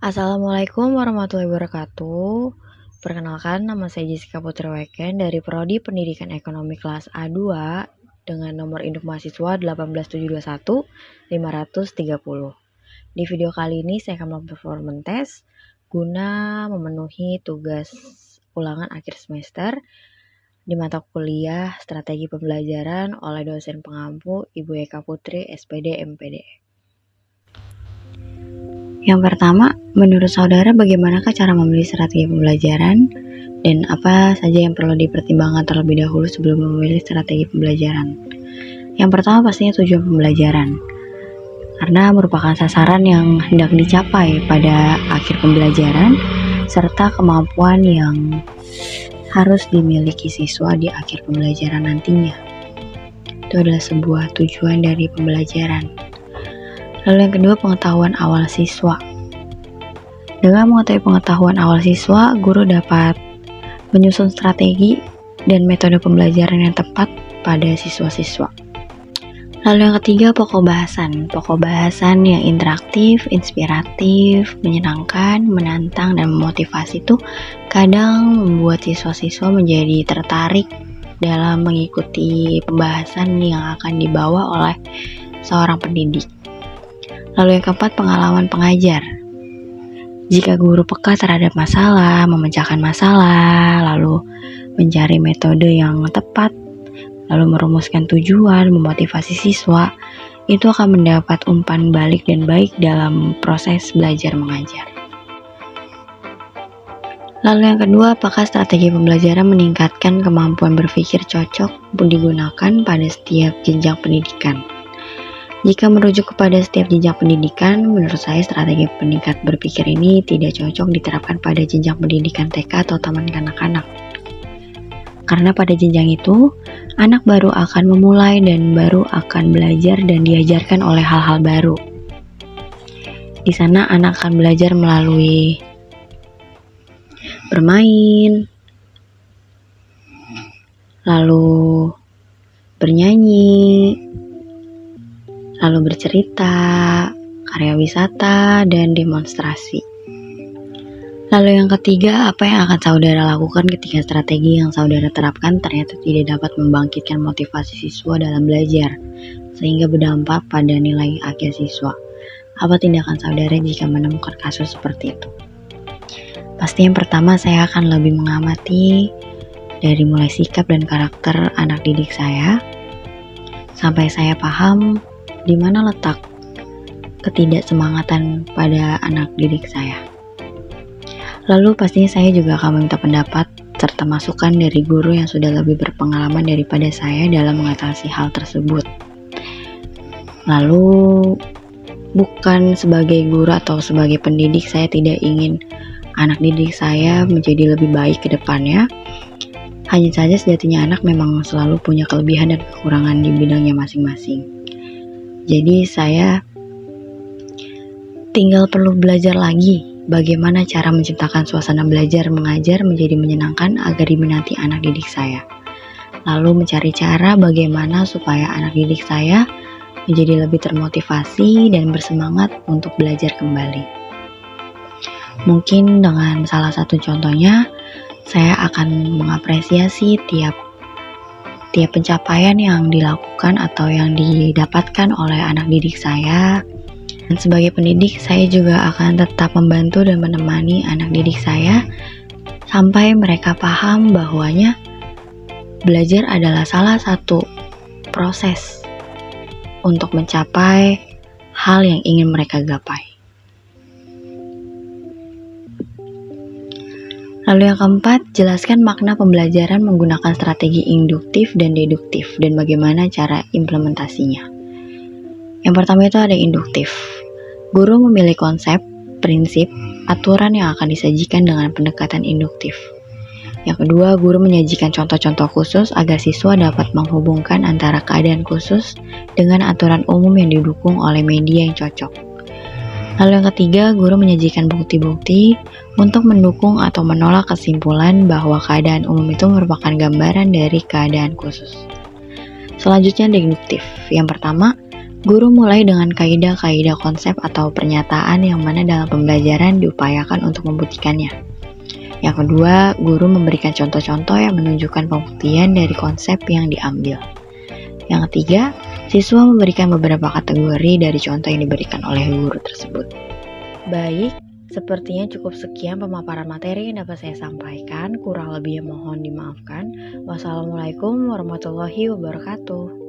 Assalamualaikum warahmatullahi wabarakatuh. Perkenalkan, nama saya Jessica Putri Weken dari Prodi Pendidikan Ekonomi kelas A2 dengan nomor induk mahasiswa 18721 530. Di video kali ini saya akan melakukan performance test guna memenuhi tugas ulangan akhir semester di mata kuliah Strategi Pembelajaran oleh dosen pengampu Ibu Eka Putri, SPD, MPD. Yang pertama, menurut saudara bagaimanakah cara memilih strategi pembelajaran dan apa saja yang perlu dipertimbangkan terlebih dahulu sebelum memilih strategi pembelajaran? Yang pertama pastinya tujuan pembelajaran, karena merupakan sasaran yang hendak dicapai pada akhir pembelajaran serta kemampuan yang harus dimiliki siswa di akhir pembelajaran nantinya. Itu adalah sebuah tujuan dari pembelajaran. Lalu yang kedua, pengetahuan awal siswa. Dengan mengetahui pengetahuan awal siswa, guru dapat menyusun strategi dan metode pembelajaran yang tepat pada siswa-siswa. Lalu yang ketiga, pokok bahasan. Pokok bahasan yang interaktif, inspiratif, menyenangkan, menantang, dan memotivasi itu kadang membuat siswa-siswa menjadi tertarik dalam mengikuti pembahasan yang akan dibawa oleh seorang pendidik. Lalu yang keempat, pengalaman pengajar. Jika guru peka terhadap masalah, memecahkan masalah, lalu mencari metode yang tepat, lalu merumuskan tujuan, memotivasi siswa, itu akan mendapat umpan balik dan baik dalam proses belajar mengajar. Lalu yang kedua, apakah strategi pembelajaran meningkatkan kemampuan berpikir cocok digunakan pada setiap jenjang pendidikan? Jika merujuk kepada setiap jenjang pendidikan, menurut saya strategi peningkat berpikir ini tidak cocok diterapkan pada jenjang pendidikan TK atau taman kanak-kanak. Karena pada jenjang itu, anak baru akan memulai dan baru akan belajar dan diajarkan oleh hal-hal baru. Di sana anak akan belajar melalui bermain, lalu bernyanyi, lalu bercerita, karya wisata, dan demonstrasi. Lalu yang ketiga, apa yang akan saudara lakukan ketika strategi yang saudara terapkan ternyata tidak dapat membangkitkan motivasi siswa dalam belajar, sehingga berdampak pada nilai akhir siswa? Apa tindakan saudara jika menemukan kasus seperti itu? Pasti yang pertama, saya akan lebih mengamati dari mulai sikap dan karakter anak didik saya, sampai saya paham di mana letak ketidaksemangatan pada anak didik saya. Lalu pastinya saya juga akan meminta pendapat serta masukan dari guru yang sudah lebih berpengalaman daripada saya dalam mengatasi hal tersebut. Lalu bukan sebagai guru atau sebagai pendidik, saya tidak ingin anak didik saya menjadi lebih baik ke depannya. Hanya saja sejatinya anak memang selalu punya kelebihan dan kekurangan di bidangnya masing-masing. Jadi saya tinggal perlu belajar lagi bagaimana cara menciptakan suasana belajar mengajar menjadi menyenangkan agar diminati anak didik saya. Lalu mencari cara bagaimana supaya anak didik saya menjadi lebih termotivasi dan bersemangat untuk belajar kembali. Mungkin dengan salah satu contohnya, saya akan mengapresiasi tiap pencapaian yang dilakukan atau yang didapatkan oleh anak didik saya. Dan sebagai pendidik, saya juga akan tetap membantu dan menemani anak didik saya sampai mereka paham bahwanya belajar adalah salah satu proses untuk mencapai hal yang ingin mereka gapai. Lalu yang keempat, jelaskan makna pembelajaran menggunakan strategi induktif dan deduktif dan bagaimana cara implementasinya. Yang pertama itu ada induktif. Guru memilih konsep, prinsip, aturan yang akan disajikan dengan pendekatan induktif. Yang kedua, guru menyajikan contoh-contoh khusus agar siswa dapat menghubungkan antara keadaan khusus dengan aturan umum yang didukung oleh media yang cocok. Lalu yang ketiga, guru menyajikan bukti-bukti untuk mendukung atau menolak kesimpulan bahwa keadaan umum itu merupakan gambaran dari keadaan khusus. Selanjutnya deduktif. Yang pertama, Guru mulai dengan kaidah-kaidah konsep atau pernyataan yang mana dalam pembelajaran diupayakan untuk membuktikannya. Yang kedua, guru memberikan contoh-contoh yang menunjukkan pembuktian dari konsep yang diambil. Yang ketiga, siswa memberikan beberapa kategori dari contoh yang diberikan oleh guru tersebut. Baik, sepertinya cukup sekian pemaparan materi yang dapat saya sampaikan. Kurang lebih mohon dimaafkan. Wassalamualaikum warahmatullahi wabarakatuh.